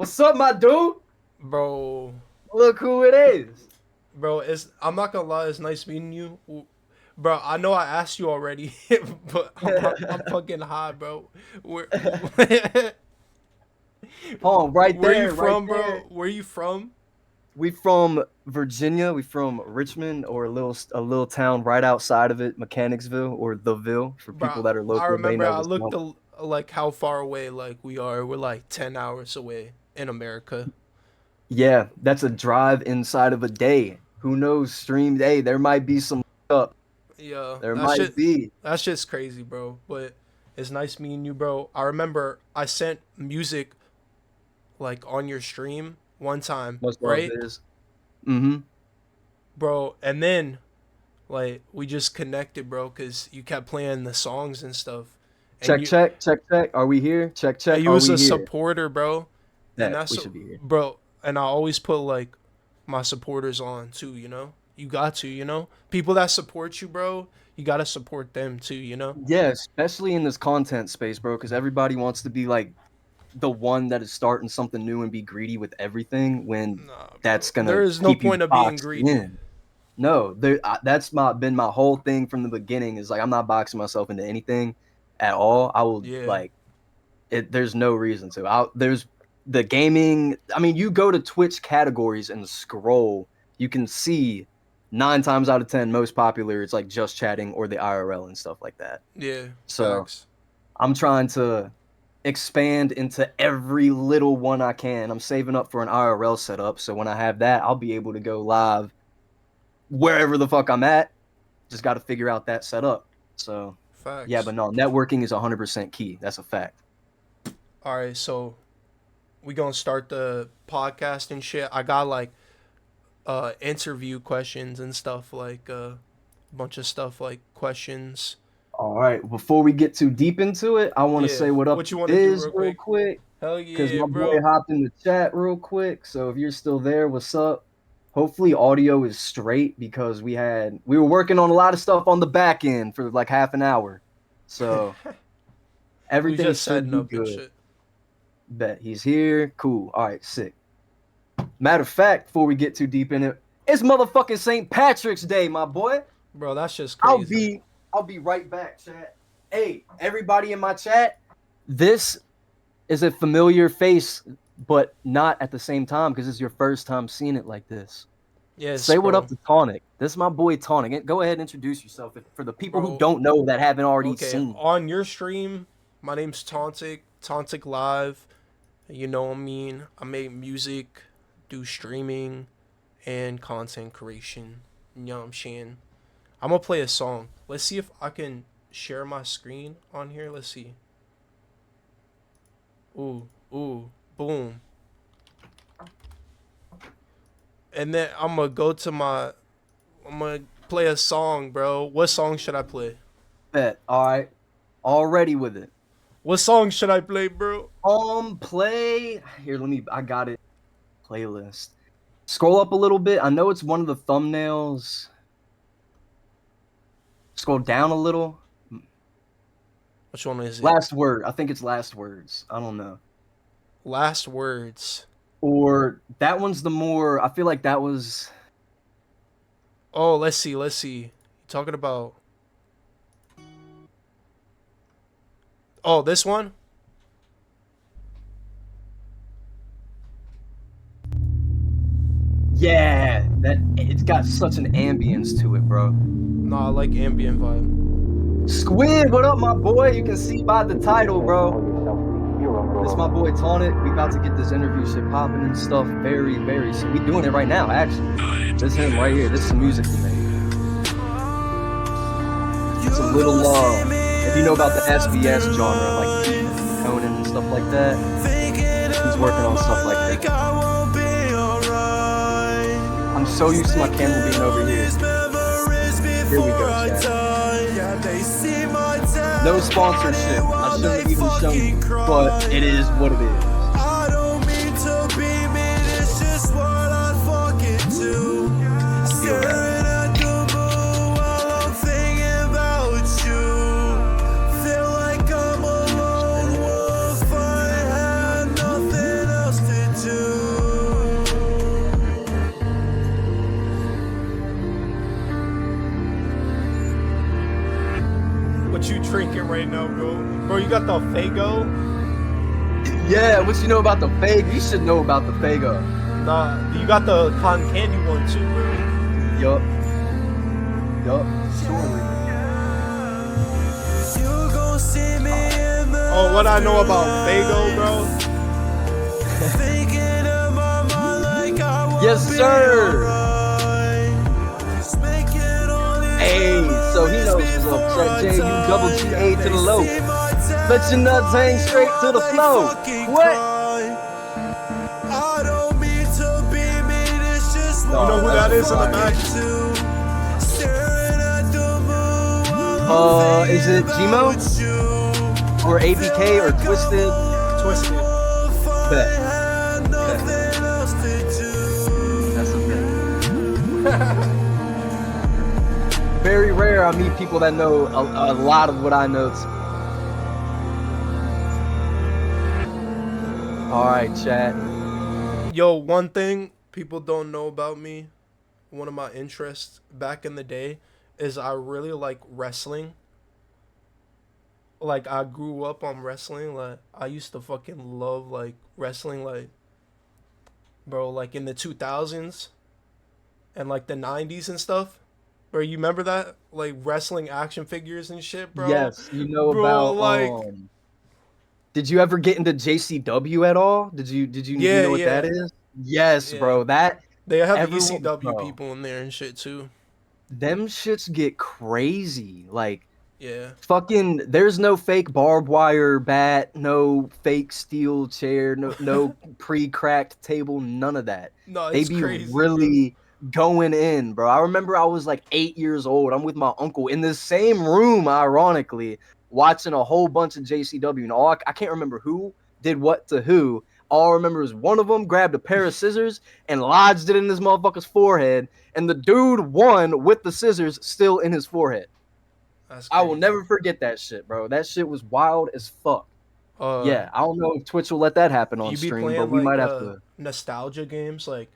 What's up, my dude? Bro, Look who it is. I'm not gonna lie, it's nice meeting you. Bro, I know I asked you already, but I'm fucking high, bro. Where Home, right where you there, right from, there. bro? Where you from? We from Virginia. We from Richmond, or a little town right outside of it, Mechanicsville, or the Ville. For people Bro, that are I local, they remember know I what's looked up. like how far away like we are. We're like 10 hours away in America. Yeah, that's a drive inside of a day. Who knows? Stream day. There might be some up. Yeah, There might be. that's just crazy, bro. But it's nice meeting you, bro. I remember I sent music like on your stream one time, Most love right? is. Mm-hmm. Bro, and then like we just connected, bro, because you kept playing the songs and stuff, and Check, check, check, check. Are we here? Check, check. you Are was we a here? supporter, bro, and That that's we should be here. bro, and I always put like my supporters on too, you got to, people that support you, bro, you gotta support them too, Yeah, especially in this content space, bro, because everybody wants to be like the one that is starting something new and be greedy with everything when Nah, that's bro, gonna there is no keep you point of being boxed greedy. in. No, that's been my whole thing from the beginning. Is like I'm not boxing myself into anything at all. I will Yeah, like it. There's no reason to. There's the gaming. I mean, you go to Twitch categories and scroll, you can see 9 times out of 10 most popular. It's like just chatting or the IRL and stuff like that. yeah, So facts. I'm trying to expand into every little one I can. I'm saving up for an IRL setup, so when I have that, I'll be able to go live wherever the fuck I'm at. Just got to figure out that setup. So, yeah, Facts. but no, networking is 100% key. That's a fact. All right, so we gonna start the podcast and shit. I got like interview questions and stuff, like a bunch of stuff like questions. All right, before we get too deep into it, I want to Yeah, say what up what to you want to do Biz real real quick? quick Hell because yeah, my boy bro. hopped in the chat real quick. So if you're still there, what's up? Hopefully audio is straight because we were working on a lot of stuff on the back end for like half an hour. So We everything just should setting be up and good. shit. Bet he's here. Cool. All right, sick. Matter of fact, before we get too deep in it, it's motherfucking St. Patrick's Day, my boy. Bro, that's just I'll crazy. be I'll be right back, chat. Hey, everybody in my chat, this is a familiar face, but not at the same time because it's your first time seeing it like this. Yes, Say what up bro. to Tauntic. This is my boy Tauntic. Go ahead and introduce yourself for the people who Bro, don't know that haven't already okay. seen. On your stream, my name's Tauntic. Tauntic Live. You know what I mean? I make music, do streaming, and content creation. You know what I'm saying? I'm gonna play a song. Let's see if I can share my screen on here. Let's see. Ooh, ooh, boom. And then I'm gonna play a song, bro. What song should I play? Bet. All right. Already with it. What song should I play, bro? Play. Here, I got it. Playlist. Scroll up a little bit. I know it's one of the thumbnails. Scroll down a little. Which one is it? Last word. I think it's last words. I don't know. Last words. Or that one's the more. I feel like that was. Oh, let's see. Let's see. You talking about? Oh, this one. Yeah, that it's got such an ambience to it, bro. Nah, I like ambient vibe. Squid, what up, my boy? You can see by the title, bro. This my boy Tauntic. We about to get this interview shit popping and stuff very, very soon. We doing it right now, actually. This him right here. This is some music he made. It's a little if you know about the SBS genre, like Conan and stuff like that. He's working on stuff like that. I'm so used to my camera being over here. Here we go, chat. No sponsorship. I shouldn't have even shown you, but it is what it is. I don't mean to be mean, it's just what I fucking do. Staring at the moon while I'm thinking about you. Feel like I'm a lone wolf, I had nothing else to what you drinking right now, bro? Bro, you got the Fago? Yeah, what you know about the Fago? You should know about the Fago. Nah, you got the cotton candy one too, bro. Yup. Surely. Oh, what I know about Fago, bro? Yes, sir. Hey, so he knows what's up. Check J-U-double-G-A to the low. Let your nuts hang straight to the flow. What? You know who that is in the back? Is it Gmo? Or ABK or Twisted? Twisted. Bet. That's a bet. Very rare I meet people that know a lot of what I know. Alright, chat. Yo, one thing people don't know about me, one of my interests back in the day, is I really like wrestling. Like, I grew up on wrestling. Like, I used to fucking love, like, wrestling. Like, bro, like, in the 2000s and, like, the 90s and stuff. Bro, you remember that? Like, wrestling action figures and shit, bro? Yes, you know Bro, about like... Did you ever get into JCW at all? Did you you Yeah, know what that yeah, is? Yes, yeah. bro. That They have everyone, ECW bro. people in there and shit, too. Them shits get crazy. Like Yeah. fucking there's no fake barbed wire bat, no fake steel chair, no pre-cracked table, none of that. No, They it's be crazy, bro. really going in, bro. I remember I was like 8 years old. I'm with my uncle in the same room, ironically, watching a whole bunch of JCW, and I can't remember who did what to who. All I remember is one of them grabbed a pair of scissors and lodged it in this motherfucker's forehead, and the dude won with the scissors still in his forehead. That's I will crazy. never forget that shit, bro. That shit was wild as fuck. Uh, Yeah, I don't know if Twitch will let that happen on you be stream, but playing we like might have to. nostalgia games like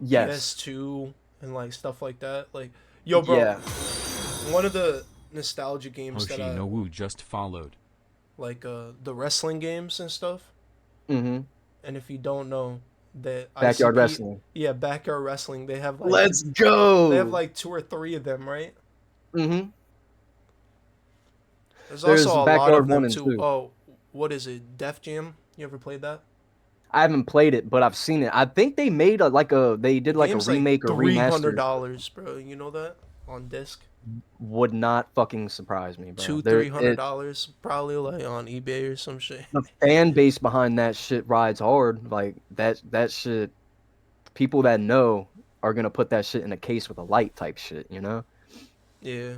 Yes. PS2 and like stuff like that. Like, yo, bro, Yeah. one of the nostalgia games that Hoshi I no Woo just followed. like, the wrestling games and stuff. Mm-hmm. And if you don't know, the Backyard ICP, wrestling. yeah, backyard wrestling. Let's They have go. like 2 or 3 of them, right? Mm-hmm. There's also There's a lot backyard of one them and too. two. Oh, what is it? Def Jam? You ever played that? I haven't played it, but I've seen it. I think they made they The did like a game's like remake or remaster. $300, bro. You know that on disc. Would not fucking surprise me, bro. Two, There three hundred it dollars, probably like on eBay or some shit. the fan base behind that shit rides hard. Like that shit, people that know are gonna put that shit in a case with a light type shit, you know? Yeah.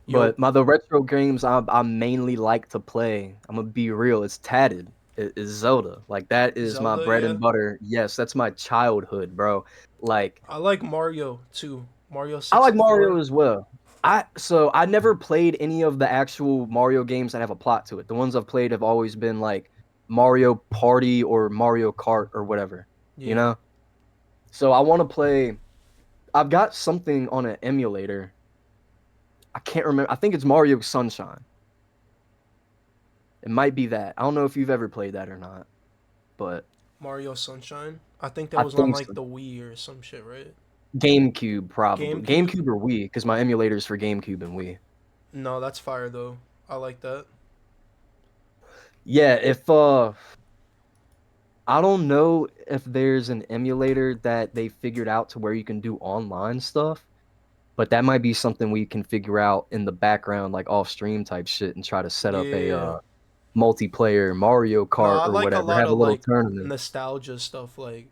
Yo, But the retro games I mainly like to play, I'm gonna be real, it's Tatted. It's Zelda. Like that is my Zelda, bread yeah. and butter. Yes, that's my childhood, bro. Like I like Mario too. Mario I like Mario 64. as well. I never played any of the actual Mario games that have a plot to it. The ones I've played have always been like Mario Party or Mario Kart or whatever, you Yeah. know? So I want to play. I've got something on an emulator. I can't remember. I think it's Mario Sunshine. It might be that. I don't know if you've ever played that or not, but Mario Sunshine. I think that I was on think like so. the Wii or some shit, right? GameCube probably. GameCube? GameCube or Wii, because my emulators for GameCube and Wii. No, that's fire though. I like that. Yeah, if I don't know if there's an emulator that they figured out to where you can do online stuff, but that might be something we can figure out in the background, like off stream type shit, and try to set up a Yeah. multiplayer Mario No, Kart I or like a whatever. lot Have a of little like tournament. nostalgia stuff, like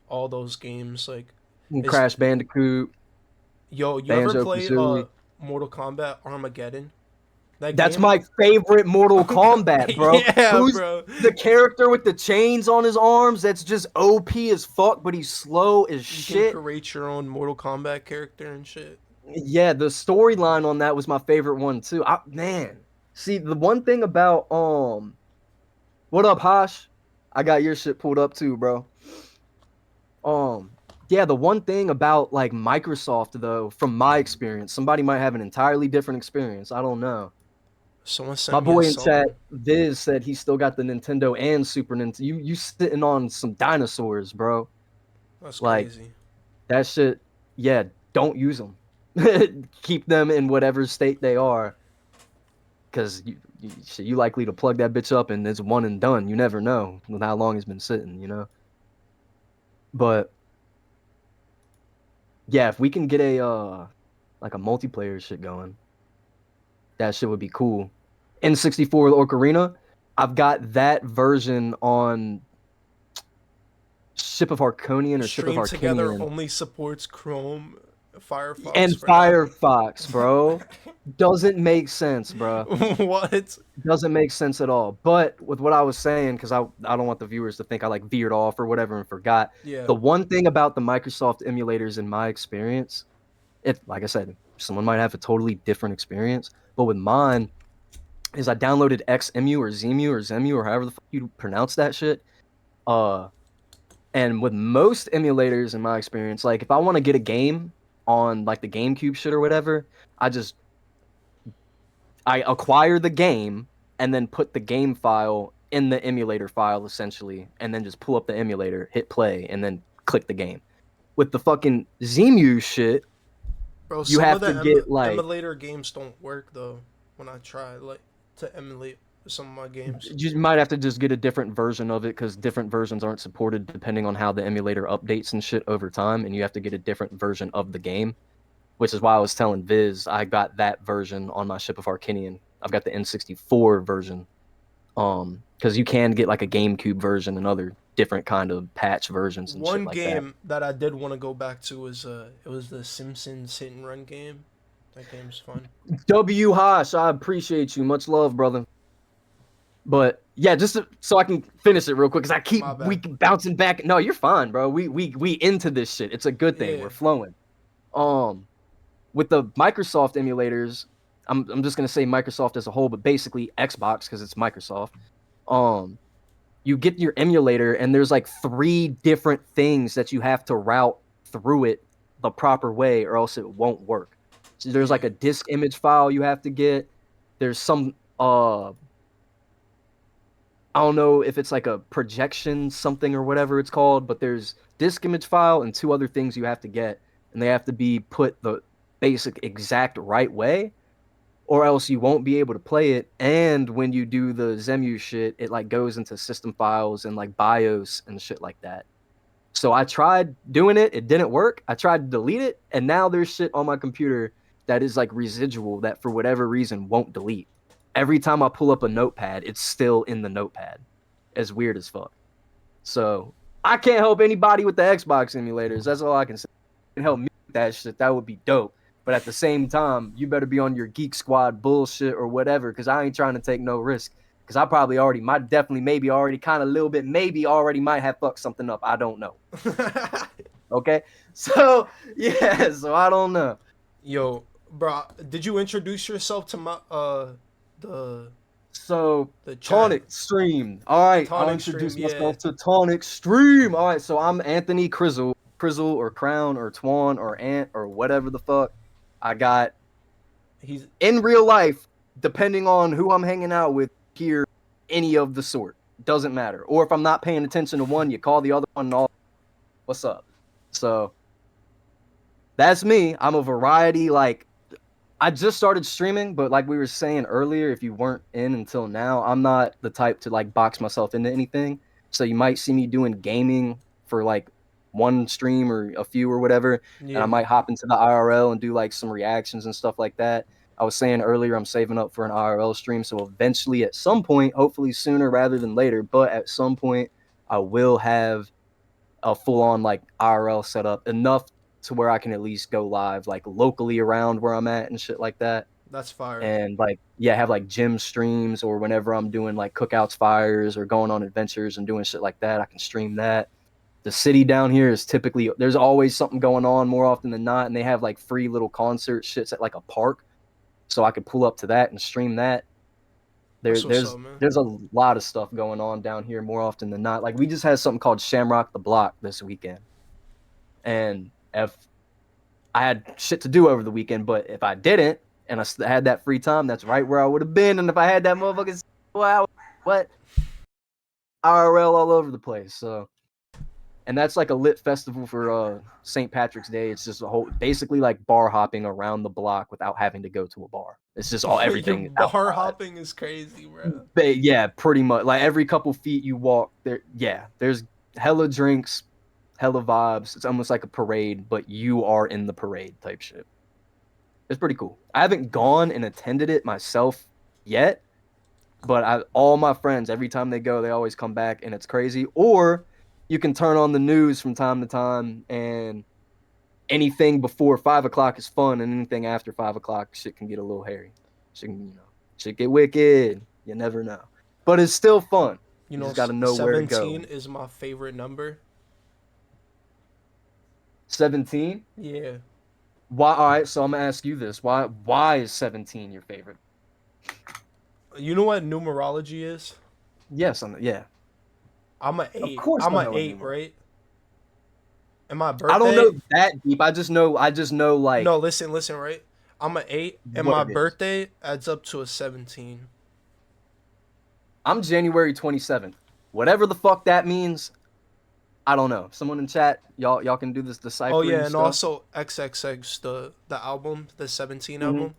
all those games. Like, it's Crash Bandicoot, yo, you ever Banjo play Kazooie. Mortal Kombat Armageddon? That That's game? my favorite Mortal Kombat, bro. Yeah, Who's bro. the character with the chains on his arms? That's just OP as fuck, but he's slow as You can shit. create your own Mortal Kombat character and shit. Yeah, the storyline on that was my favorite one too. Man, see the one thing about what up, Hosh? I got your shit pulled up too, bro. Um, Yeah, the one thing about like Microsoft though, from my experience, somebody might have an entirely different experience. I don't know. Someone My sent me a boy in chat, song. Viz, said he still got the Nintendo and Super Nintendo. You sitting on some dinosaurs, bro. That's Like crazy. that shit. Yeah, don't use them. Keep them in whatever state they are, because you likely to plug that bitch up and it's one and done. You never know with how long it's been sitting, you know. But yeah, if we can get a like a multiplayer shit going, that shit would be cool. N64 Ocarina, I've got that version on Ship of Harkonian or Ship of Stream Together Harkinian only supports Chrome, Firefox and for now. Firefox, bro. Doesn't make sense, bro. What? Doesn't make sense at all. But with what I was saying, because I don't want the viewers to think I like veered off or whatever and forgot. Yeah. The one thing about the Microsoft emulators in my experience, it like I said, someone might have a totally different experience, but with mine is I downloaded XEMU or Zemu or Zemu or however the fuck you pronounce that shit. Uh, and with most emulators in my experience, like if I want to get a game on like the GameCube shit or whatever, I acquire the game and then put the game file in the emulator file essentially, and then just pull up the emulator, hit play, and then click the game. With the fucking Zemu shit, Bro, you some of have the to get like emulator games don't work though. When I try like to emulate some of my games. you might have to just get a different version of it because different versions aren't supported depending on how the emulator updates and shit over time, and you have to get a different version of the game. Which is why I was telling Viz I got that version on my Ship of Harkinian. I've got the N64 version. Because you can get like a GameCube version and other different kind of patch versions and shit One like that. game that I did want to go back to was it was the Simpsons hit and run game. That game's fun. W Hosh, I appreciate you. Much love, brother. But yeah, so I can finish it real quick because My we bad. keep bouncing back. No, you're fine, bro. We into this shit. It's a good thing. Yeah. We're flowing. Um, with the Microsoft emulators, I'm just gonna say Microsoft as a whole, but basically Xbox because it's Microsoft. Um, you get your emulator and there's like three different things that you have to route through it the proper way or else it won't work. So there's Yeah. like a disk image file you have to get. There's some I don't know if it's like a projection something or whatever it's called, but there's disk image file and two other things you have to get, and they have to be put the basic exact right way or else you won't be able to play it. And when you do the Zemu shit, it like goes into system files and like BIOS and shit like that. So I tried doing it, it didn't work. I tried to delete it, and now there's shit on my computer that is like residual that for whatever reason won't delete. Every time I pull up a notepad, it's still in the notepad. As weird as fuck. So I can't help anybody with the Xbox emulators. That's all I can say. You can help me with that shit. That would be dope. But at the same time, you better be on your Geek Squad bullshit or whatever, because I ain't trying to take no risk. Because I probably already might definitely maybe already kind of a little bit maybe already might have fucked something up. I don't know. Okay, so yeah, so I don't know. Yo, bro, did you introduce yourself to my the So the chat? Tauntic stream. All right, I'll Tonic stream, introduce yeah. myself to Tauntic stream. All right, so I'm Anthony Crizzle or Crown or Twan or Ant or whatever the fuck. I got He's in real life, depending on who I'm hanging out with, here any of the sort. Doesn't matter. Or if I'm not paying attention to one, you call the other one and all. What's up? So that's me. I'm a variety like I just started streaming, but like we were saying earlier, if you weren't in until now, I'm not the type to like box myself into anything. So you might see me doing gaming for like one stream or a few or whatever, and I yeah. might hop into the IRL and do like some reactions and stuff like that. I was saying earlier, I'm saving up for an IRL stream, so eventually, at some point, hopefully sooner rather than later, but at some point, I will have a full on like IRL setup enough to where I can at least go live like locally around where I'm at and shit like that. That's fire. And like yeah, have like gym streams or whenever I'm doing like cookouts, fires, or going on adventures and doing shit like that, I can stream that. The city down here is typically there's always something going on more often than not, and they have like free little concert shits at like a park, so I could pull up to that and stream that. There, That's what's there's up, man. there's a lot of stuff going on down here more often than not. Like we just had something called Shamrock the Block this weekend, And if I had shit to do over the weekend, but if I didn't and I had that free time, that's right where I would have been. And if I had that motherfucking wow, what IRL all over the place. So, and that's like a lit festival for St. Patrick's Day. It's just a whole, basically like bar hopping around the block without having to go to a bar. It's just all everything. Your bar outside. hopping is crazy, bro. But yeah, pretty much. Like every couple feet you walk there, yeah, there's hella drinks, hella vibes. It's almost like a parade, but you are in the parade type shit. It's pretty cool. I haven't gone and attended it myself yet, but all my friends, every time they go, they always come back and it's crazy. Or you can turn on the news from time to time, and anything before 5 o'clock is fun, and anything after 5 o'clock, shit can get a little hairy. Shit get wicked. You never know, but it's still fun. You just gotta know where to go. 17 is my favorite number. 17? Yeah. Why? All right, so I'm gonna ask you this: Why is 17 your favorite? You know what numerology is? Yes, yeah. I'm an 8. Of course, I'm an 8, right? And my birthday. I don't know that deep. I just know like. No, listen, right? I'm an 8, and my birthday adds up to a 17. I'm January 27th. Whatever the fuck that means, I don't know. Someone in chat, y'all can do this decipher. Oh yeah, and also XXX, the album, the 17 album.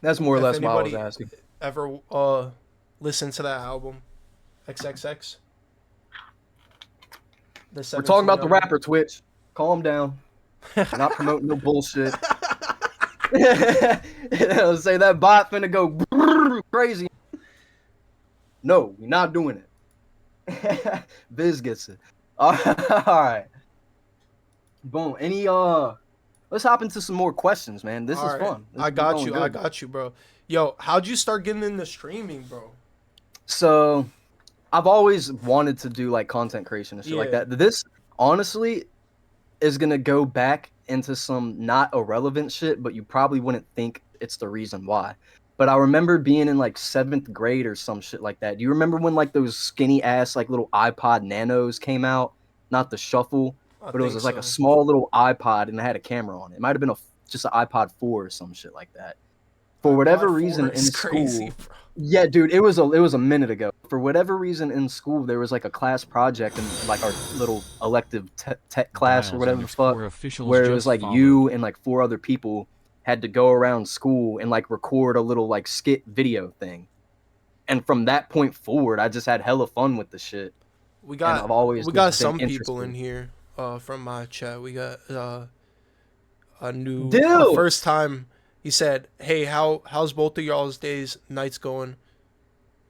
That's more or less what I was asking. Ever listen to that album, XXX? We're talking about the rapper Twitch. Calm down. Not promoting no bullshit. Say that bot finna go crazy. No, we're not doing it. Biz gets it. All right. Boom. Let's hop into some more questions, man. This is fun. I got you, bro. Yo, how'd you start getting into streaming, bro? So, I've always wanted to do like content creation and shit like that. This honestly is gonna go back into some not irrelevant shit, but you probably wouldn't think it's the reason why. But I remember being in like 7th grade or some shit like that. Do you remember when like those skinny ass like little iPod Nanos came out? Not the shuffle, but it was just like a small little iPod and it had a camera on it. It might have been just an iPod 4 or some shit like that. For whatever reason in school, yeah, dude, it was a minute ago. For whatever reason in school, there was like a class project and like our little elective tech class or whatever the fuck, where it was like you and like 4 other people had to go around school and like record a little like skit video thing. And from that point forward, I just had hella fun with the shit. We got some people in here from my chat. We got a new first time. He said, "Hey, how's both of y'all's nights going?"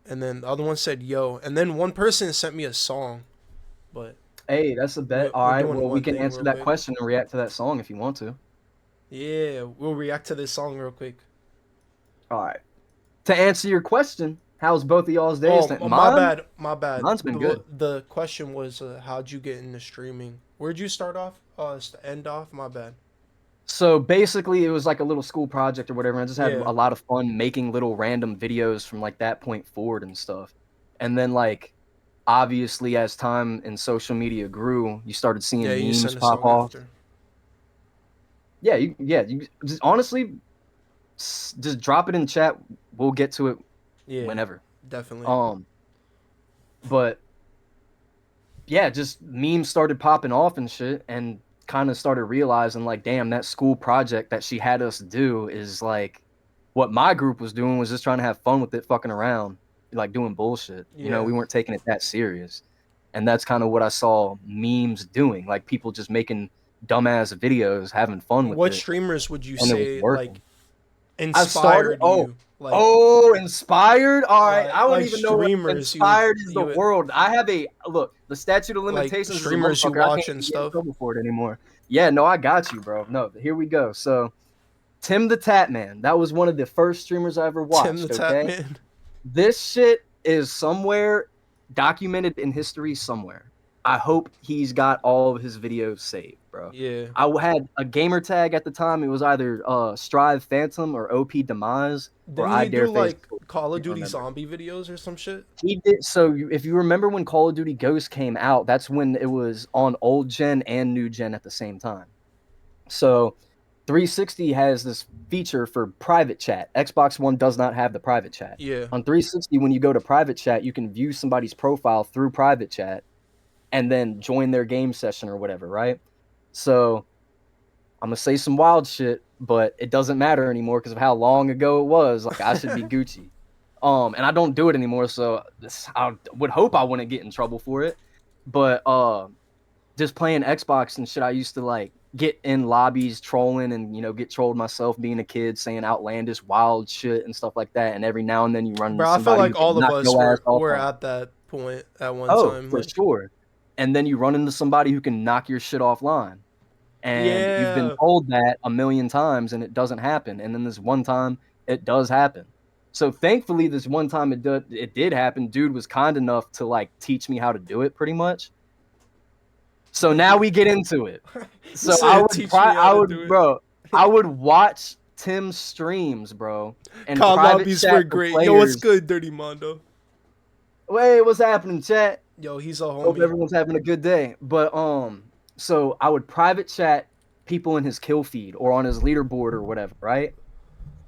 And then the other one said, "Yo." And then one person sent me a song. But hey, that's a bet. All right, well, we can answer that question and react to that song if you want to. Yeah, we'll react to this song real quick. All right. To answer your question, how's both of y'all's days? My bad. Mine's been good. The question was, how'd you get into streaming? Where'd you start off? End off? My bad. So basically, it was like a little school project or whatever. I just had a lot of fun making little random videos from like that point forward and stuff. And then like, obviously, as time and social media grew, you started seeing memes pop off. After. Yeah, you just honestly just drop it in chat. We'll get to it whenever. Definitely. But yeah, just memes started popping off and shit, and kind of started realizing like, damn, that school project that she had us do is like what my group was doing, was just trying to have fun with it, fucking around, like doing bullshit. You know, we weren't taking it that serious. And that's kind of what I saw memes doing, like people just making dumbass videos, having fun with it. What streamers would you say like inspired you? Inspired? All right, I don't even know what inspired is the world. I have the statute of limitations. Like streamers you watch and stuff. For it anymore. Yeah, no, I got you, bro. No, here we go. So, Tim the Tat Man. That was one of the first streamers I ever watched. Tim the Tat Man. This shit is somewhere documented in history somewhere. I hope he's got all of his videos saved, bro. Yeah. I had a gamer tag at the time. It was either Strive Phantom or OP Demise or Didn't I he do Dare Face. like Call of Can't Duty remember. zombie videos or some shit? He did. So if you remember when Call of Duty Ghosts came out, that's when it was on old gen and new gen at the same time. So 360 has this feature for private chat. Xbox One does not have the private chat. Yeah. On 360, when you go to private chat, you can view somebody's profile through private chat and then join their game session or whatever, right? So I'm gonna say some wild shit, but it doesn't matter anymore because of how long ago it was. Like, I should be Gucci. And I don't do it anymore, so I would hope I wouldn't get in trouble for it. But just playing Xbox and shit, I used to like get in lobbies trolling and, you know, get trolled myself being a kid, saying outlandish wild shit and stuff like that. And every now and then you run into Bro, I feel somebody like who can all of knock us your ass were offline. at that point at one Oh, time. for Like, sure. And then you run into somebody who can knock your shit offline. And you've been yeah. told that a million times and it doesn't happen. And then this one time it does happen. So thankfully, this one time it did happen. Dude was kind enough to like teach me how to do it pretty much. So now we get into it. So I would, bro, I would watch Tim's streams, bro. And COD private lobbies chat were for great. players. Yo, what's good, Dirty Mondo? Wait, what's happening, chat? Yo, he's a Hope homie. everyone's having a good day. But so I would private chat people in his kill feed or on his leaderboard or whatever, right?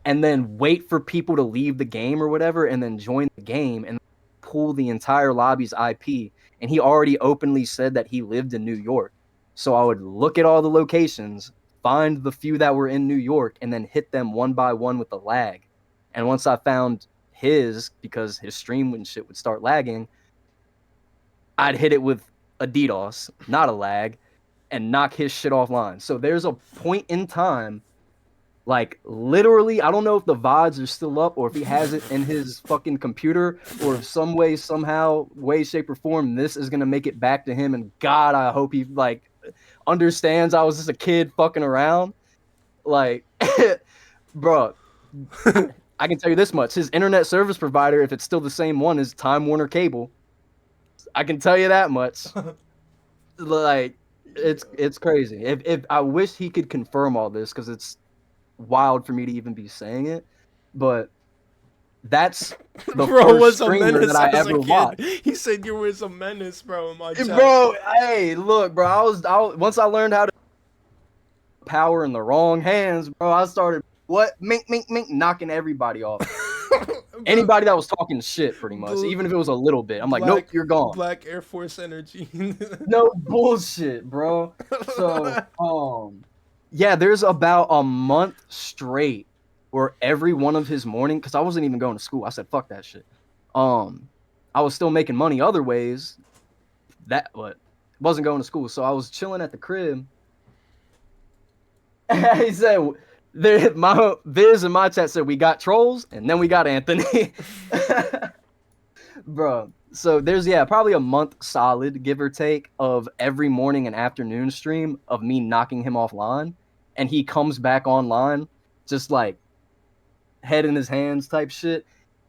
And then wait for people to leave the game or whatever, and then join the game and pull the entire lobby's IP. And he already openly said that he lived in New York. So I would look at all the locations, find the few that were in New York, and then hit them one by one with the lag. And once I found his, because his stream and shit would start lagging, I'd hit it with a DDoS, not a lag, and knock his shit offline. So there's a point in time, like literally, I don't know if the VODs are still up or if he has it in his fucking computer or if some way, somehow, way, shape, or form, this is gonna make it back to him. And God, I hope he like understands I was just a kid fucking around. Like, bro, I can tell you this much: his internet service provider, if it's still the same one, is Time Warner Cable. I can tell you that much. Like, it's crazy. If I wish he could confirm all this because it's wild for me to even be saying it, but that's the Bro was first a streamer menace that I as a ever kid. watched. He said you was a menace, bro, in my chat. Bro, hey, look, bro, I was once I learned how to power in the wrong hands, bro, I started mink, knocking everybody off. Anybody that was talking shit, pretty much, even if it was a little bit. I'm like, nope, you're gone. Black Air Force energy. No bullshit, bro. So, yeah, there's about a month straight where every one of his morning, because I wasn't even going to school. I said, fuck that shit. I was still making money other ways. But wasn't going to school. So I was chilling at the crib. He said, my Viz in my chat said we got trolls and then we got Anthony. Bro, so there's probably a month solid, give or take, of every morning and afternoon stream of me knocking him offline, and he comes back online just like head in his hands type shit.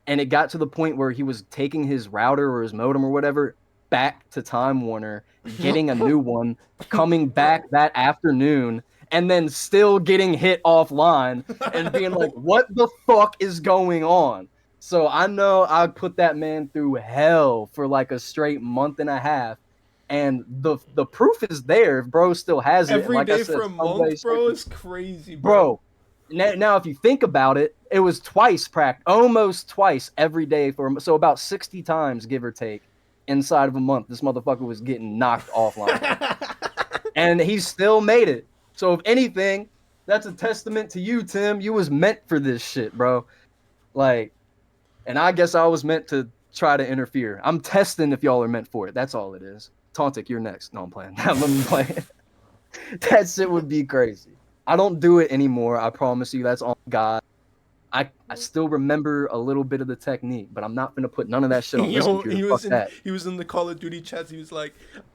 And it got to the point where he was taking his router or his modem or whatever back to Time Warner, getting a new one, coming back that afternoon, and then still getting hit offline and being like, what the fuck is going on? So I know I put that man through hell for like a straight month and a half. And the proof is there if bro still has it. Every like day I said, for a month, bro, is crazy, bro. Now, if you think about it, it was almost twice every day so about 60 times, give or take, inside of a month. This motherfucker was getting knocked offline, and he still made it. So if anything, that's a testament to you, Tim. You was meant for this shit, bro. Like, and I guess I was meant to try to interfere. I'm testing if y'all are meant for it. That's all it is. Tauntic, you're next. No, I'm playing. Let me play. That shit would be crazy. I don't do it anymore. I promise you. That's on God. I still remember a little bit of the technique, but I'm not gonna put none of that shit on this computer. He was in the Call of Duty chats. He was like,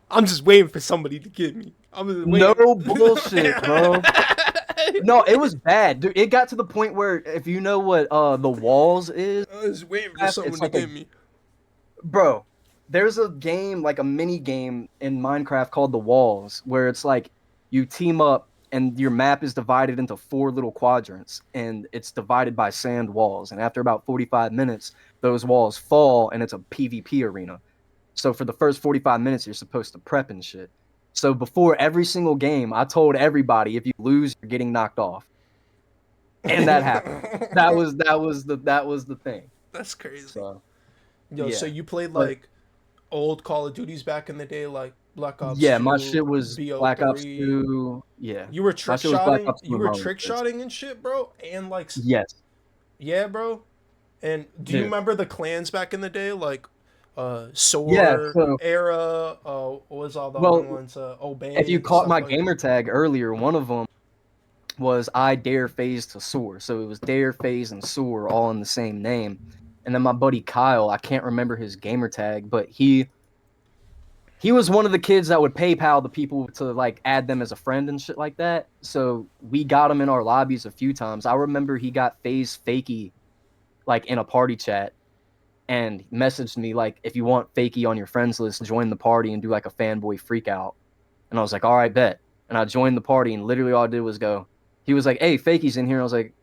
"I'm just waiting for somebody to get me." No bullshit, bro. No, it was bad, dude. It got to the point where if you know what the walls is, I was waiting for someone to get me. Bro, there's a game, like a mini game in Minecraft called The Walls, where it's like you team up and your map is divided into 4 little quadrants, and it's divided by sand walls. And after about 45 minutes, those walls fall, and it's a PvP arena. So for the first 45 minutes, you're supposed to prep and shit. So before every single game, I told everybody, if you lose, you're getting knocked off. And that happened. That was the thing. That's crazy. So, Yo, yeah. so you played But- like old Call of Duties back in the day, like Black Ops. yeah, 2, my shit was Black Ops BO3. 2. Yeah. You were My trick shit was Black shotting. Ops 2 You and were Modern trick Warfare. shotting and shit, bro. And like, Yes. yeah, bro. And do you Dude. remember the clans back in the day, like Sword Yeah, so- era? What was all the Well, other ones? Obey. If you caught stuff my like gamer tag earlier, one of them was I Dare Phase to Soar. So it was Dare, Phase, and Soar all in the same name. And then my buddy Kyle, I can't remember his gamer tag, but he was one of the kids that would PayPal the people to like add them as a friend and shit like that. So we got him in our lobbies a few times. I remember he got Phase Fakey like in a party chat and messaged me like, if you want Fakey on your friends list, join the party and do like a fanboy freak out. And I was like, all right, bet. And I joined the party, and literally all I did was go. He was like, hey, Fakey's in here. And I was like,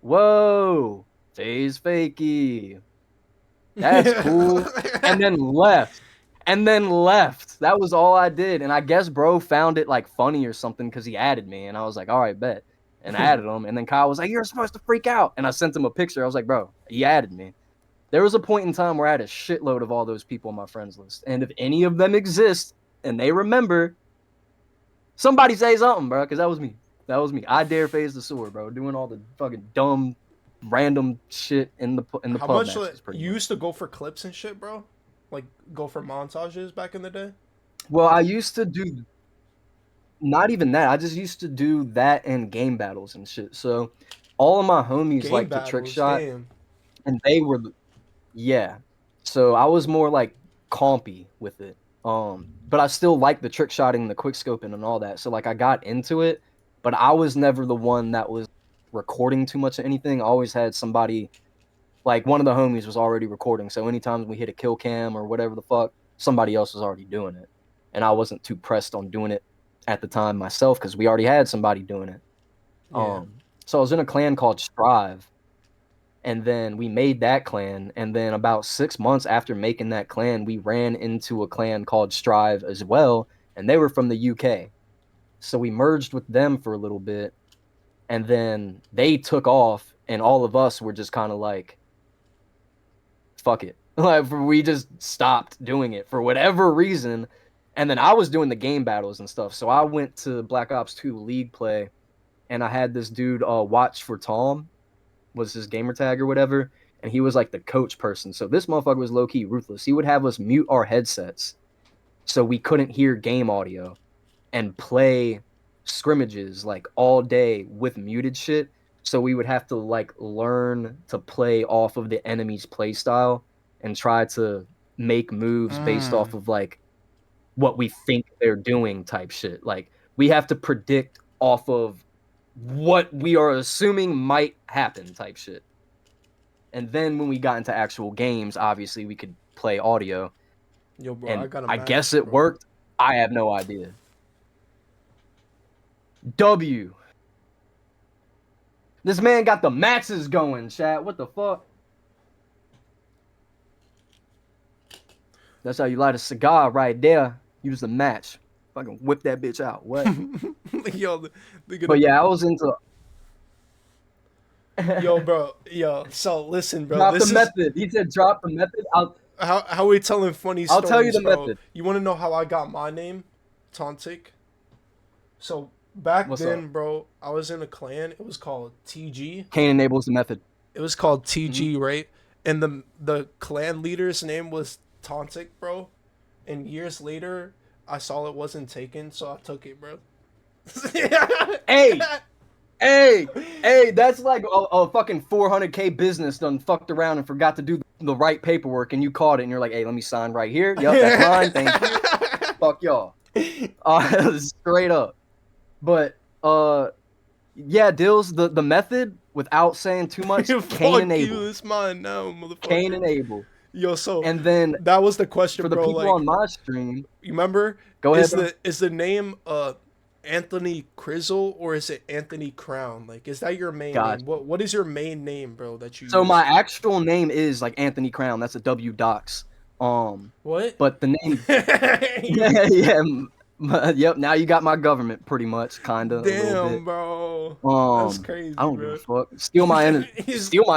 whoa, Phase Fakey. That's cool. And then left. That was all I did. And I guess bro found it like funny or something because he added me. And I was like, all right, bet. And I added him. And then Kyle was like, you're supposed to freak out. And I sent him a picture. I was like, bro, he added me. There was a point in time where I had a shitload of all those people on my friends list. And if any of them exist and they remember, somebody say something, bro, because that was me. That was me. I Dare Phase the Sword, bro, doing all the fucking dumb, random shit in the How pub much matches. you used to go for clips and shit, bro? Like go for montages back in the day? Well, I used to do not even that. I just used to do that and game battles and shit. So all of my homies Game like battles, to trick shot, damn. and they were, yeah. So I was more like compy with it. But I still like the trick shotting, the quick scoping, and all that. So like I got into it, but I was never the one that was recording too much of anything. I always had somebody, like one of the homies was already recording. So anytime we hit a kill cam or whatever the fuck, somebody else was already doing it, and I wasn't too pressed on doing it at the time myself because we already had somebody doing it. Yeah. So I was in a clan called Strive. And then we made that clan. And then about 6 months after making that clan, we ran into a clan called Strive as well. And they were from the UK. So we merged with them for a little bit. And then they took off. And all of us were just kind of like, fuck it. Like, we just stopped doing it for whatever reason. And then I was doing the game battles and stuff. So I went to Black Ops 2 League play. And I had this dude, Watch for Tom, was his gamer tag or whatever, and he was like the coach person. So this motherfucker was low-key ruthless. He would have us mute our headsets so we couldn't hear game audio and play scrimmages like all day with muted shit. So we would have to like learn to play off of the enemy's play style and try to make moves based off of like what we think they're doing type shit. Like we have to predict off of what we are assuming might happen type shit. And then when we got into actual games, obviously we could play audio. Yo, bro, And I got a I match, guess it bro. worked. I have no idea. W. This man got the matches going, chat. What the fuck? That's how you light a cigar right there. Use the match. Fucking whip that bitch out. What? Yo, But yeah, I was into. yo, bro, yo. So listen, bro. Drop This the is method. He said drop the method. how we telling funny I'll stories. tell you the bro. method. You want to know how I got my name, Tauntic? So back What's then, up? bro, I was in a clan. It was called TG. Kane enables the method. It was called TG, right? And the clan leader's name was Tauntic, bro. And years later, I saw it wasn't taken, so I took it, bro. Hey, hey, that's like a fucking 400K business done fucked around and forgot to do the right paperwork, and you caught it, and you're like, hey, let me sign right here. Yep, that's mine. Thank you. Fuck y'all. Straight up. But yeah, Dills, the method without saying too much. Fuck Cain and you, Abel. it's mine now, motherfucker. Cain and Abel. Yo, so And then that was the question, for the bro. people Like, on my stream, you remember? go ahead, bro. Is the name Anthony Crizzle or is it Anthony Crown? Like, is that your main name? Gotcha. What is your main name, bro, that you So my use? actual name is like Anthony Crown. That's a W docs. What? But the name, You, yeah, yep. Now you got my government, pretty much, kinda a little damn, bit. bro. That's I crazy, don't give a bro. fuck. He's Steal my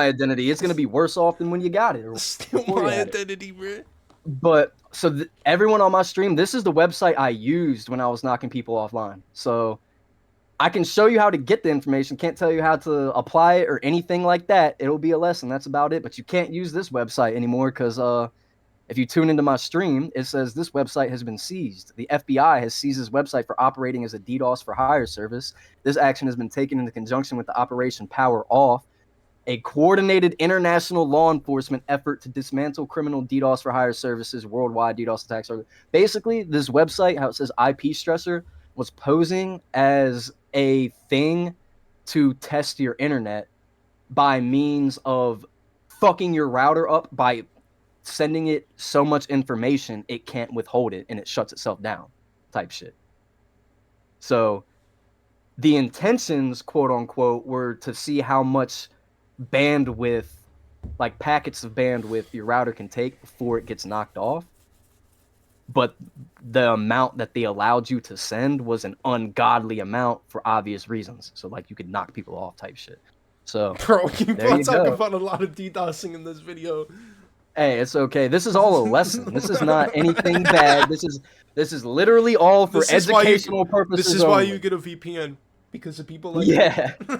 identity. It's gonna be worse off than when you got it or steal before you my had it. identity, bro. But so everyone on my stream, this is the website I used when I was knocking people offline. So I can show you how to get the information. Can't tell you how to apply it or anything like that. It'll be a lesson. That's about it. But you can't use this website anymore because if you tune into my stream, it says this website has been seized. The FBI has seized this website for operating as a DDoS for hire service. This action has been taken into conjunction with the Operation Power Off, a coordinated international law enforcement effort to dismantle criminal DDoS for hire services, worldwide DDoS attacks. Basically, this website, how it says IP stressor, was posing as a thing to test your internet by means of fucking your router up by sending it so much information it can't withhold it and it shuts itself down type shit. So the intentions, quote unquote, were to see how much bandwidth, like packets of bandwidth your router can take before it gets knocked off. But the amount that they allowed you to send was an ungodly amount for obvious reasons. So like you could knock people off type shit. So Bro, you there you talk go. about a lot of DDoSing in this video. Hey, it's okay. This is all a lesson. This is not anything bad. This is literally all for educational purposes. This is why you get a VPN, because of people like yeah. you.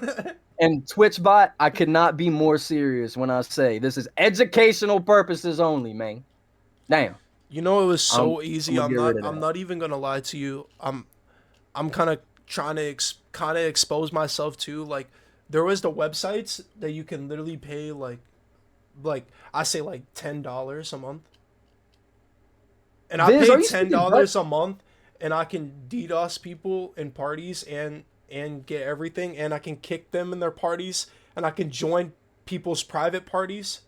And TwitchBot, I could not be more serious when I say this is educational purposes only, man. Damn. You know, it was so easy. I'm not even gonna lie to you. I'm kind of trying to kind of expose myself to, like, there was the websites that you can literally pay like I say like $10 a month, and I pay $10 a month, and I can DDoS people in parties and get everything, and I can kick them in their parties, and I can join people's private parties.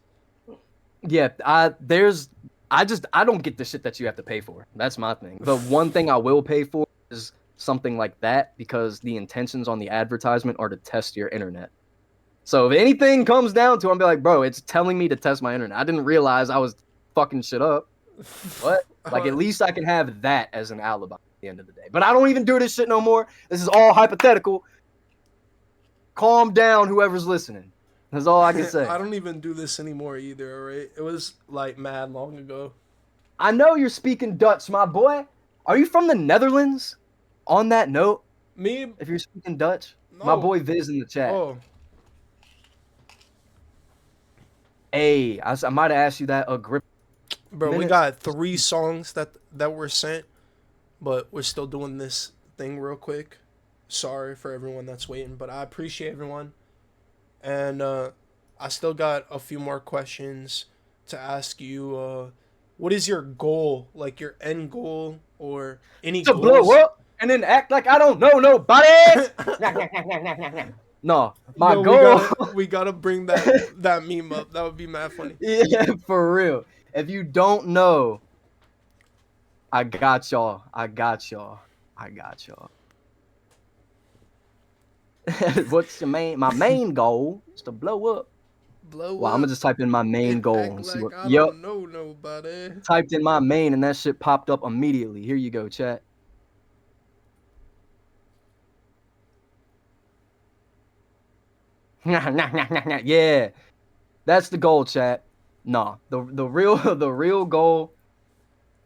Yeah, I don't get the shit that you have to pay for. That's my thing. The one thing I will pay for is something like that, because the intentions on the advertisement are to test your internet. So if anything comes down to it, I'm be like, bro, it's telling me to test my internet. I didn't realize I was fucking shit up. What? Like, at least I can have that as an alibi at the end of the day. But I don't even do this shit no more. This is all hypothetical. Calm down, whoever's listening. That's all I can say. I don't even do this anymore either, right? It was like mad long ago. I know you're speaking Dutch, my boy. Are you from the Netherlands? On that note, Me? if you're speaking Dutch, No. my boy Viz in the chat. Oh. Hey, I might have asked you that a grip. Bro, we got 3 songs that were sent, but we're still doing this thing real quick. Sorry for everyone that's waiting, but I appreciate everyone. And I still got a few more questions to ask you. What is your goal, like your end goal or any to goals? Blow up and then act like I don't know nobody. No, my goal. We gotta bring that meme up. That would be mad funny. Yeah, for real. If you don't know, I got y'all. What's my main goal is to blow up. Blow Well, up. I'm gonna just type in my main goal and see what. I don't know nobody. Typed in my main and that shit popped up immediately. Here you go, chat. Yeah, that's the goal, chat. Nah, the real goal,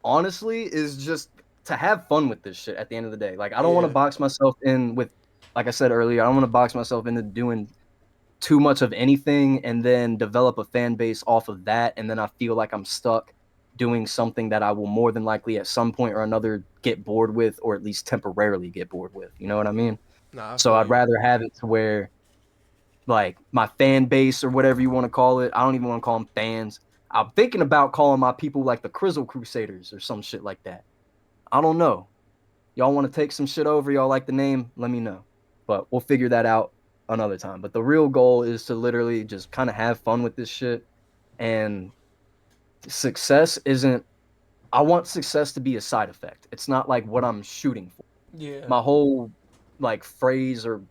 honestly, is just to have fun with this shit at the end of the day. Like, I don't want to box myself in with, like I said earlier, I don't want to box myself into doing too much of anything and then develop a fan base off of that, and then I feel like I'm stuck doing something that I will more than likely at some point or another get bored with, or at least temporarily get bored with. You know what I mean? So I'd rather have it to where, like, my fan base or whatever you want to call it, I don't even want to call them fans. I'm thinking about calling my people like the Crizzle Crusaders or some shit like that. I don't know. Y'all want to take some shit over? Y'all like the name? Let me know. But we'll figure that out another time. But the real goal is to literally just kind of have fun with this shit and success isn't. I want success to be a side effect. It's not like what I'm shooting for. Yeah. My whole like phrase or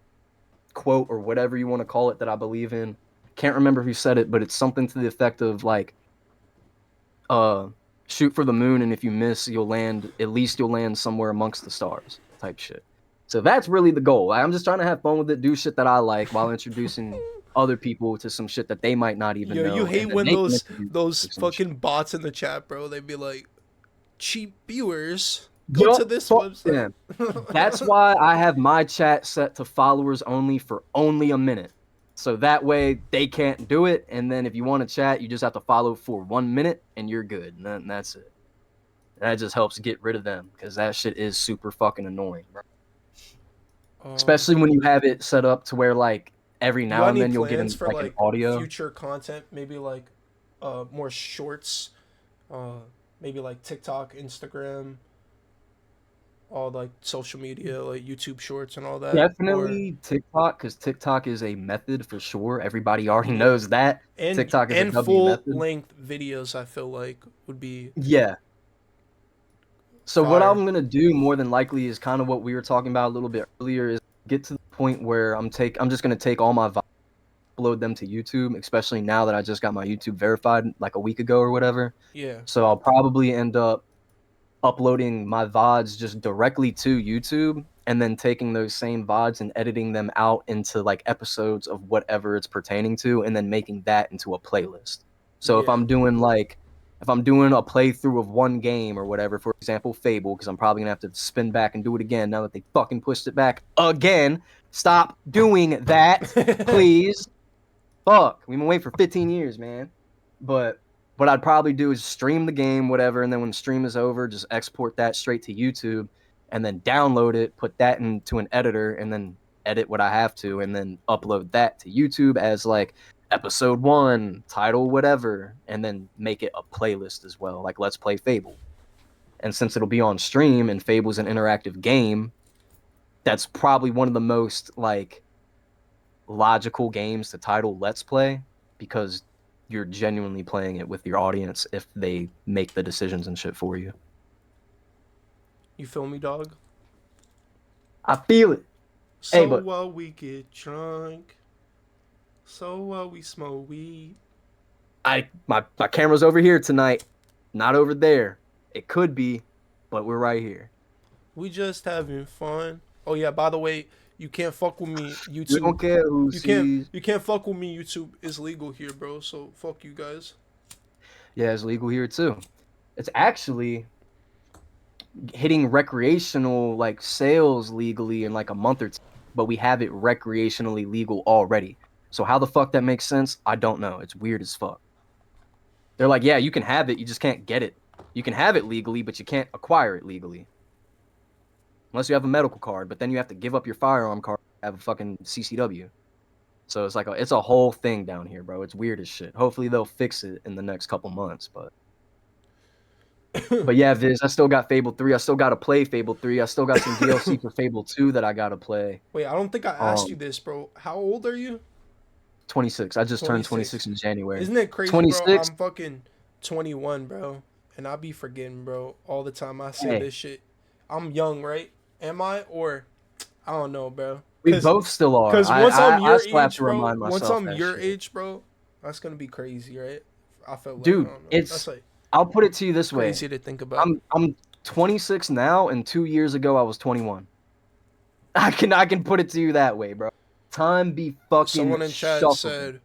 quote or whatever you want to call it that I believe in. Can't remember who said it, but it's something to the effect of like, uh, shoot for the moon, and if you miss, you'll land. At least you'll land somewhere amongst the stars, type shit. So that's really the goal. I'm just trying to have fun with it, do shit that I like, while introducing other people to some shit that they might not even Yo, you know, and hate then when they can those introduce those to some shit. fucking bots in the chat, bro. They'd be like, cheap viewers, go to Yup, this fuck website. them. That's why I have my chat set to followers only for only a minute. So that way they can't do it. And then if you want to chat, you just have to follow for 1 minute and you're good. And that's it. That just helps get rid of them because that shit is super fucking annoying, bro. Especially when you have it set up to where like every You got now and any then you'll get plans for like an like audio. future content? Maybe like more shorts, uh, maybe like TikTok, Instagram, all like social media, like YouTube Shorts and all that. Or Definitely TikTok, because TikTok is a method for sure. Everybody already yeah, knows that. TikTok is a and W full method. length videos. I feel like would be Yeah. So what fire. I'm gonna do more than likely is kind of what we were talking about a little bit earlier is get to the point where I'm just gonna take all my vlogs, upload them to YouTube, especially now that I just got my YouTube verified like a week ago or whatever. Yeah, So I'll probably end up uploading my VODs just directly to YouTube and then taking those same VODs and editing them out into like episodes of whatever it's pertaining to and then making that into a playlist. So yeah. if I'm doing a playthrough of one game or whatever, for example, Fable, because I'm probably gonna have to spin back and do it again now that they fucking pushed it back again. Stop doing that, please. Fuck. We've been waiting for 15 years, man. But what I'd probably do is stream the game, whatever, and then when the stream is over, just export that straight to YouTube and then download it, put that into an editor, and then edit what I have to, and then upload that to YouTube as like episode 1, title, whatever, and then make it a playlist as well, like Let's Play Fable. And since it'll be on stream and Fable's an interactive game, that's probably one of the most like logical games to title Let's Play because you're genuinely playing it with your audience if they make the decisions and shit for you. You feel me, dog? I feel it. So Hey, but while we get drunk, so while we smoke weed. my camera's over here tonight, not over there. It could be, but we're right here. We just having fun. Oh yeah, by the way, you can't fuck with me, We don't YouTube. care who sees. You can't fuck with me, YouTube. Is legal here, bro. So fuck you guys. Yeah, it's legal here too. It's actually hitting recreational like sales legally in like a month or two, but we have it recreationally legal already. So how the fuck that makes sense? I don't know. It's weird as fuck. They're like, yeah, you can have it, you just can't get it. You can have it legally, but you can't acquire it legally. Unless you have a medical card, but then you have to give up your firearm card to have a fucking CCW. So it's like it's a whole thing down here, bro. It's weird as shit. Hopefully they'll fix it in the next couple months, but yeah, Viz, I still got Fable 3. I still got to play Fable 3. I still got some DLC for Fable 2 that I got to play. Wait, I don't think I asked you this, bro. How old are you? 26. I just turned 26. 26 in January. Isn't it crazy, bro? 26. I'm fucking 21, bro. And I be forgetting, bro, all the time I say Hey, this shit. I'm young, right? Am I? Or I don't know, bro. we both still are. Because once I'm I your still have age, to bro, remind once myself I'm that your shit. age, bro, that's gonna be crazy, right? I felt like, Dude, I don't know. it's That's like I'll put it to you this way. crazy to think about. I'm 26 now, and 2 years ago I was 21. I can put it to you that way, bro. Time be fucking Someone in chat shuffling. said,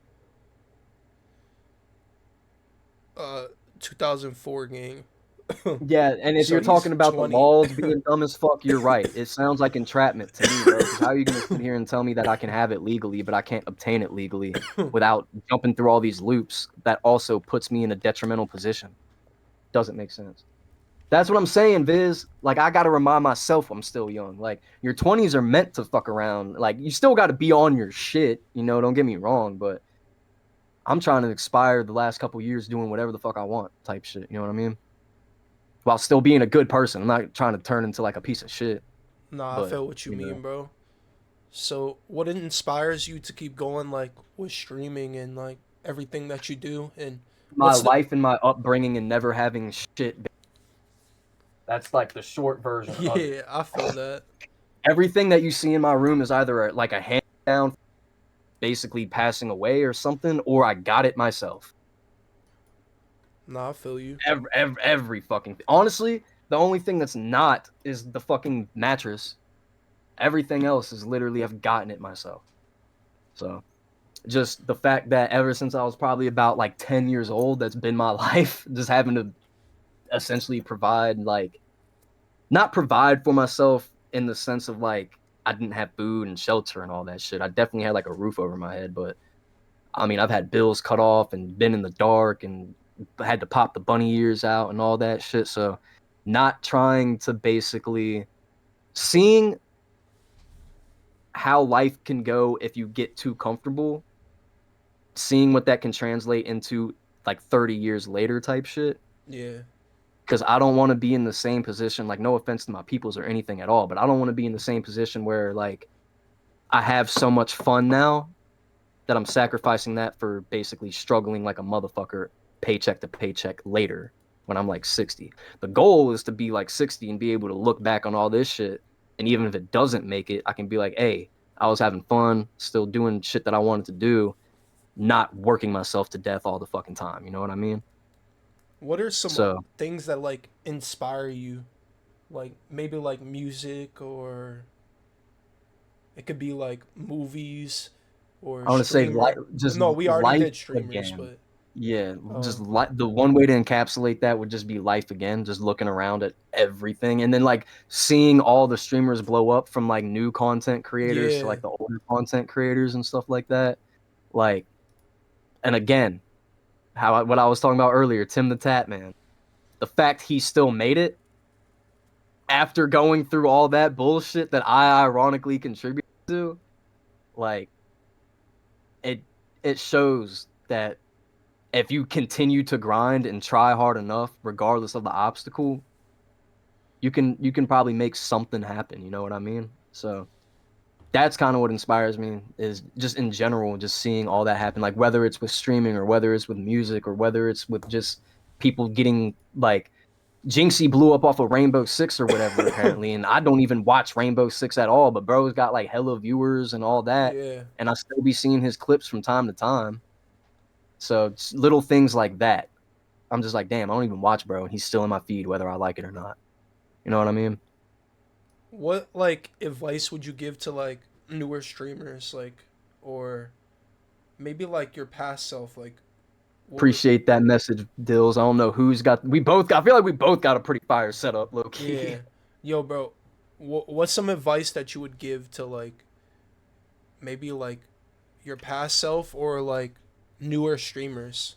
2004 gang. Yeah, and if So you're he's talking about 20. the laws being dumb as fuck, you're right. It sounds like entrapment to me, bro. 'Cause how are you gonna sit here and tell me that I can have it legally, but I can't obtain it legally without jumping through all these loops? That also puts me in a detrimental position. Doesn't make sense. That's what I'm saying, Viz. Like, I gotta remind myself I'm still young. Like, your 20s are meant to fuck around. Like, you still gotta be on your shit, don't get me wrong, but I'm trying to expire the last couple years doing whatever the fuck I want type shit, you know what I mean? While still being a good person. I'm not trying to turn into like a piece of shit. Nah, I But feel what you mean, bro. So, what inspires you to keep going, like, with streaming and, like, everything that you do? And my What's the life and my upbringing and never having shit. That's like the short version of it. Yeah, I feel that. Everything that you see in my room is either like a hand down, basically passing away or something, or I got it myself. Nah, I feel you. Every fucking thing. Honestly, the only thing that's not is the fucking mattress. Everything else is literally I've gotten it myself. So just the fact that ever since I was probably about like 10 years old, that's been my life. Just having to essentially provide like not provide for myself in the sense of like I didn't have food and shelter and all that shit. I definitely had like a roof over my head, but I mean, I've had bills cut off and been in the dark and had to pop the bunny ears out and all that shit. So, not trying to basically seeing how life can go if you get too comfortable, seeing what that can translate into like 30 years later type shit. Yeah. Because I don't want to be in the same position, like, no offense to my peoples or anything at all, but I don't want to be in the same position where, like, I have so much fun now that I'm sacrificing that for basically struggling like a motherfucker paycheck to paycheck later when I'm like 60. The goal is to be like 60 and be able to look back on all this shit. And even if it doesn't make it, I can be like, hey, I was having fun, still doing shit that I wanted to do, not working myself to death all the fucking time. You know what I mean? What are some So things that like inspire you? Like maybe like music, or it could be like movies or I want to say streamer. just No, we already life did streamers, again. but Yeah, just oh the one way to encapsulate that would just be life again, just looking around at everything and then like seeing all the streamers blow up from like new content creators to yeah, like the older content creators and stuff like that. Like, and again, what I was talking about earlier, Tim the Tap Man, the fact he still made it after going through all that bullshit that I ironically contributed to, like it it shows that if you continue to grind and try hard enough, regardless of the obstacle, you can probably make something happen. You know what I mean? So that's kind of what inspires me is just in general, just seeing all that happen. Like whether it's with streaming or whether it's with music or whether it's with just people getting like Jinxie blew up off of Rainbow Six or whatever apparently, and I don't even watch Rainbow Six at all, but bro's got like hella viewers and all that, yeah. and I still be seeing his clips from time to time. So it's little things like that. I'm just like, damn, I don't even watch bro, and he's still in my feed whether I like it or not. You know what I mean? What like advice would you give to like newer streamers, like, or maybe like your past self, like what? Appreciate that message, Dills. I don't know who's got. We both got. I feel like we both got a pretty fire setup, low key. Yeah, yo, bro, what's some advice that you would give to like maybe like your past self or like newer streamers?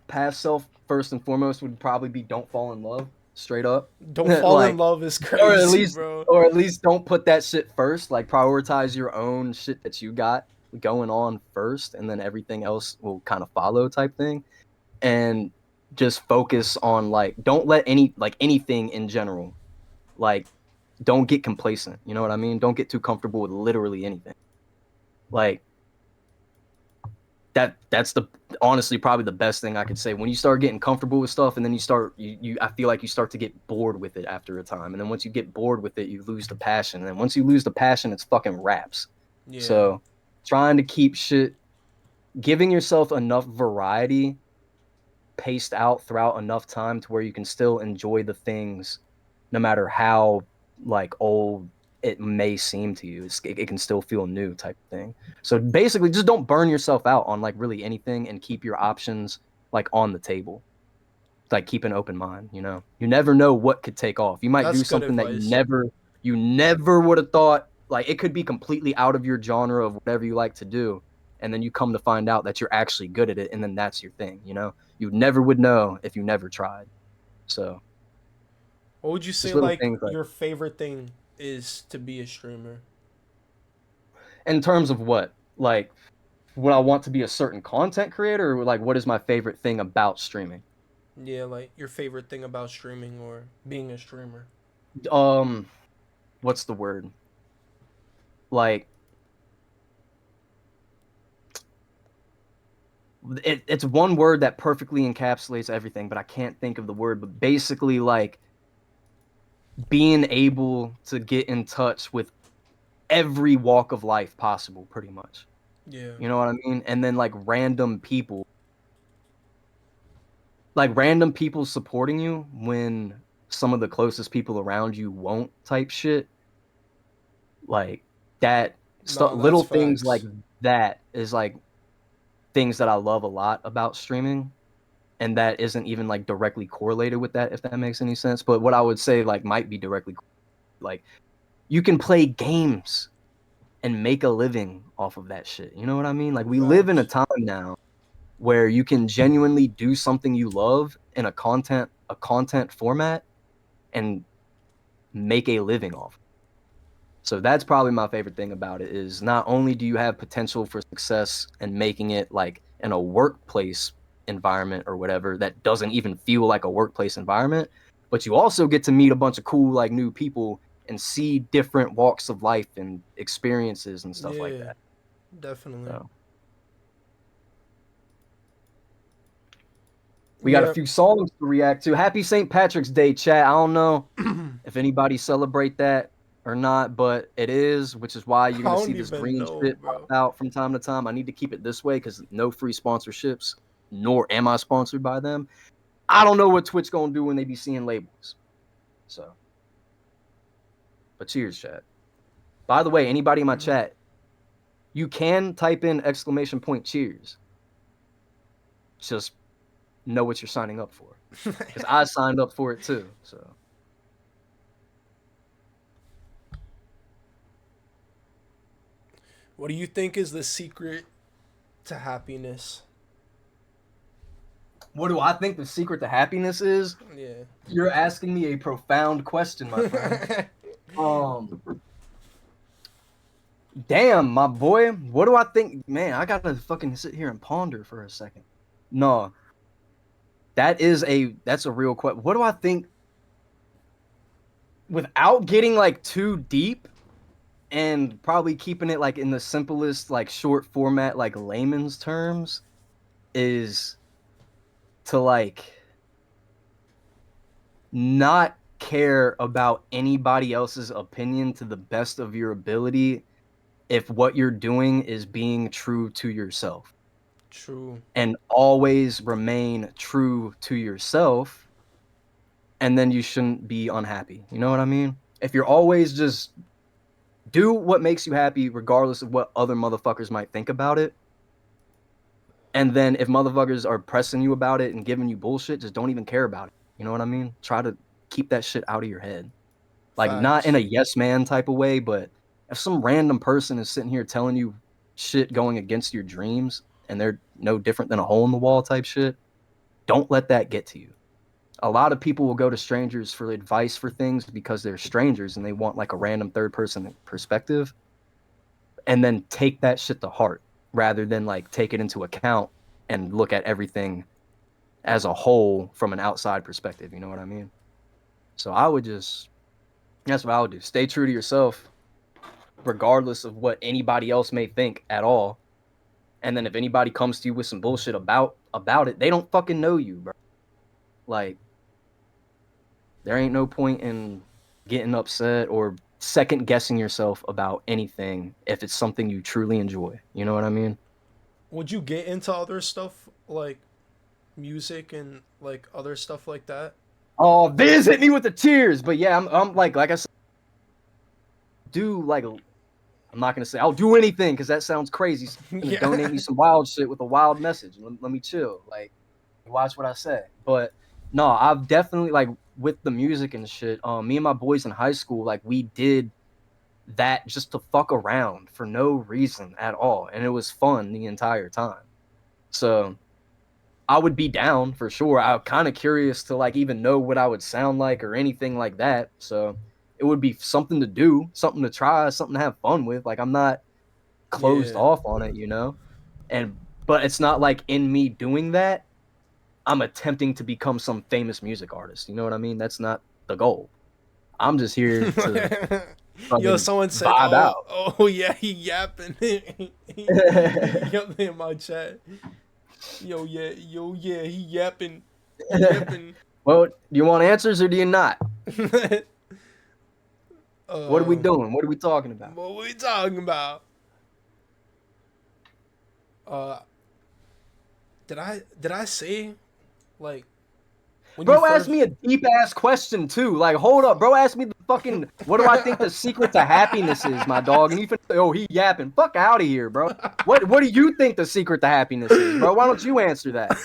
Past self, first and foremost, would probably be don't fall in love, straight up. Don't fall in Like, love is or at crazy, least, bro. or at least don't put that shit first. Like, prioritize your own shit that you got going on first, and then everything else will kind of follow, type thing. And just focus on like, don't let anything in general, like, don't get complacent. You know what I mean? Don't get too comfortable with literally anything. Like that's the honestly probably the best thing I could say. When you start getting comfortable with stuff and then you I feel like you start to get bored with it after a time. And then once you get bored with it, you lose the passion. And then once you lose the passion, it's fucking raps. Yeah, So trying to keep shit giving yourself enough variety paced out throughout enough time to where you can still enjoy the things no matter how like old it may seem to you. It can still feel new type of thing. So basically just don't burn yourself out on like really anything and keep your options like on the table. Like keep an open mind, you know. You never know what could take off. You might that's do good something that advice. you never would have thought, like it could be completely out of your genre of whatever you like to do, and then you come to find out that you're actually good at it, and then that's your thing, you know. You never would know if you never tried. So What would you say just little like things like your favorite thing is to be a streamer? in terms of what, like would I want to be a certain content creator, or like what is my favorite thing about streaming? Yeah, like your favorite thing about streaming or being a streamer. Um, what's the word? Like it's one word that perfectly encapsulates everything, but I can't think of the word. But basically, like being able to get in touch with every walk of life possible, pretty much. Yeah. You know what I mean? And then like random people supporting you when some of the closest people around you won't type shit. Like that stuff, Nah, that's little things like facts. that is like things that I love a lot about streaming. And that isn't even like directly correlated with that, if that makes any sense. But what I would say like might be directly like you can play games and make a living off of that shit. You know what I mean? Like we live in a Facts. time now where you can genuinely do something you love in a content format and make a living off. So that's probably my favorite thing about it is not only do you have potential for success and making it like in a workplace environment or whatever that doesn't even feel like a workplace environment, but you also get to meet a bunch of cool like new people and see different walks of life and experiences and stuff like Yeah, that. definitely. So we got a Yeah. few songs to react to. Happy St. Patrick's Day, chat. I don't know if anybody celebrate that or not, but it is, which is why you're I gonna see don't this even green know, shit pop bro. out from time to time. I need to keep it this way because no free sponsorships, nor am I sponsored by them. I don't know what Twitch gonna do when they be seeing labels. So, but cheers, chat. By the way, anybody in my chat, you can type in exclamation point cheers. Just know what you're signing up for because I signed up for it too. So. What do you think is the secret to happiness? What do I think the secret to happiness is? Yeah. You're asking me a profound question, my friend. Um, damn, my boy. What do I think? Man, I gotta fucking sit here and ponder for a second. No, that's a real question. What do I think? Without getting like too deep and probably keeping it like in the simplest, like short format, like layman's terms, is to like not care about anybody else's opinion to the best of your ability if what you're doing is being true to yourself True. and always remain true to yourself, and then you shouldn't be unhappy. You know what I mean? If you're always just do what makes you happy regardless of what other motherfuckers might think about it, and then if motherfuckers are pressing you about it and giving you bullshit, just don't even care about it. You know what I mean? Try to keep that shit out of your head. Like not in Facts. a yes man type of way, but if some random person is sitting here telling you shit going against your dreams and they're no different than a hole in the wall type shit, don't let that get to you. A lot of people will go to strangers for advice for things because they're strangers and they want like a random third person perspective and then take that shit to heart rather than like take it into account and look at everything as a whole from an outside perspective. You know what I mean? So that's what I would do. Stay true to yourself regardless of what anybody else may think at all. And then if anybody comes to you with some bullshit about it, they don't fucking know you, bro. Like there ain't no point in getting upset or second guessing yourself about anything if it's something you truly enjoy. You know what I mean? Would you get into other stuff like music and like other stuff like that? Oh, Viz hit me with the tears. But yeah, I'm like I said, do like I'm not gonna say I'll do anything because that sounds crazy. So I'm gonna donate Yeah. me some wild shit with a wild message. Let me chill. Like watch what I say. But no, I've definitely like with the music and shit. Me and my boys in high school, like we did that just to fuck around for no reason at all, and it was fun the entire time. So I would be down for sure. I'm kind of curious to like even know what I would sound like or anything like that. So it would be something to do, something to try, something to have fun with. Like I'm not closed Yeah. off on it, you know? And but it's not like in me doing that, I'm attempting to become some famous music artist. You know what I mean? That's not the goal. I'm just here to Yo, fucking someone said, vibe "Oh, out. oh yeah, he yapping." He yapping in my chat. Yo, yeah, he yapping. He yapping. Well, do you want answers or do you not? What are we Um, doing? What are we talking about? What we talking about? Uh, did I say like when you Bro asked first? me a deep ass question too. Like, hold up, bro asked me the fucking what do I think the secret to happiness is, my dog? And he he yapping. Fuck out of here, bro. What do you think the secret to happiness is, bro? Why don't you answer that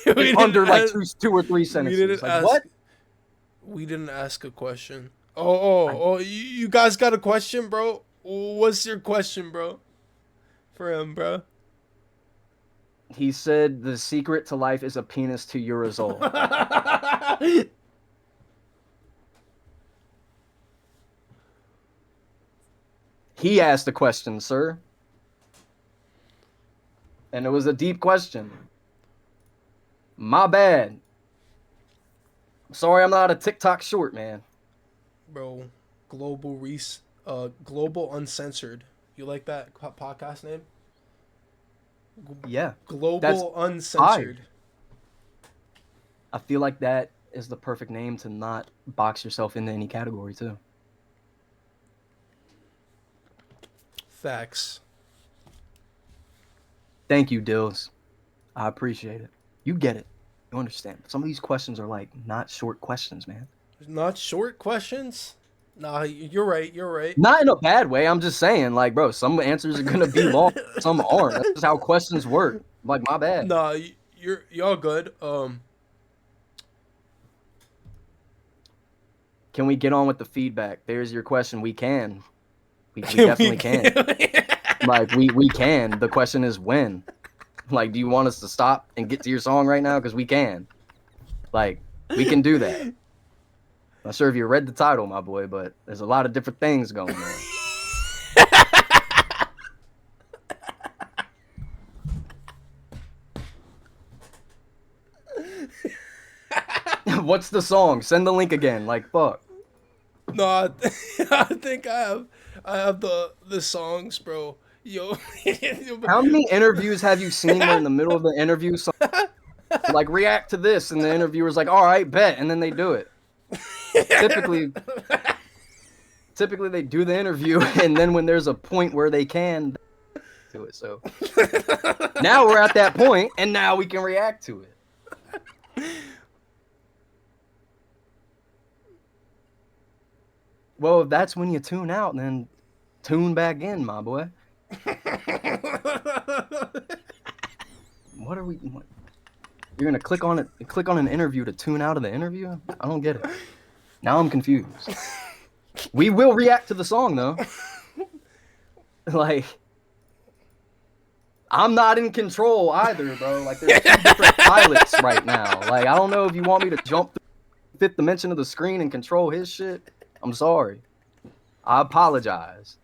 we in didn't under like ask, two or three we sentences? didn't Like ask. what? We didn't ask a question. You guys got a question, bro? What's your question, bro? For him, bro. He said the secret to life is a penis 2 years old. He asked the question, sir. And it was a deep question. My bad. I'm sorry I'm not a TikTok short, man. Bro, Global Uncensored. You like that podcast name? Yeah. That's Global fire. Uncensored. I feel like that is the perfect name to not box yourself into any category, too. Facts. Thank you, Dills. I appreciate it. You get it. You understand. Some of these questions are like not short questions, man. Not short questions? Nah, you're right. You're right. Not in a bad way. I'm just saying, like, bro, some answers are gonna be long, some aren't. That's just how questions work. Like, my bad. Nah, y'all good. Can we get on with the feedback? There's your question. We can. We Can definitely can. Like, we can. The question is when. Like, do you want us to stop and get to your song right now? Because we can. Like, we can do that. Not sure if you read the title, my boy, but there's a lot of different things going on. What's the song? Send the link again. Like, fuck. No, I think I have the songs, bro. Yo, How many interviews have you seen where in the middle of the interview, like, react to this, and the interviewer's like, all right, bet, and then they do it. Typically they do the interview, and then when there's a point where they can do it. So now we're at that point, and now we can react to it. Well, if that's when you tune out, then tune back in, my boy. What? You're gonna click on an interview to tune out of the interview? I don't get it. Now I'm confused. We will react to the song though. Like, I'm not in control either, bro. Like, there's 2 different pilots right now. Like, I don't know if you want me to jump through the 5th dimension of the screen and control his shit. I'm sorry. I apologize.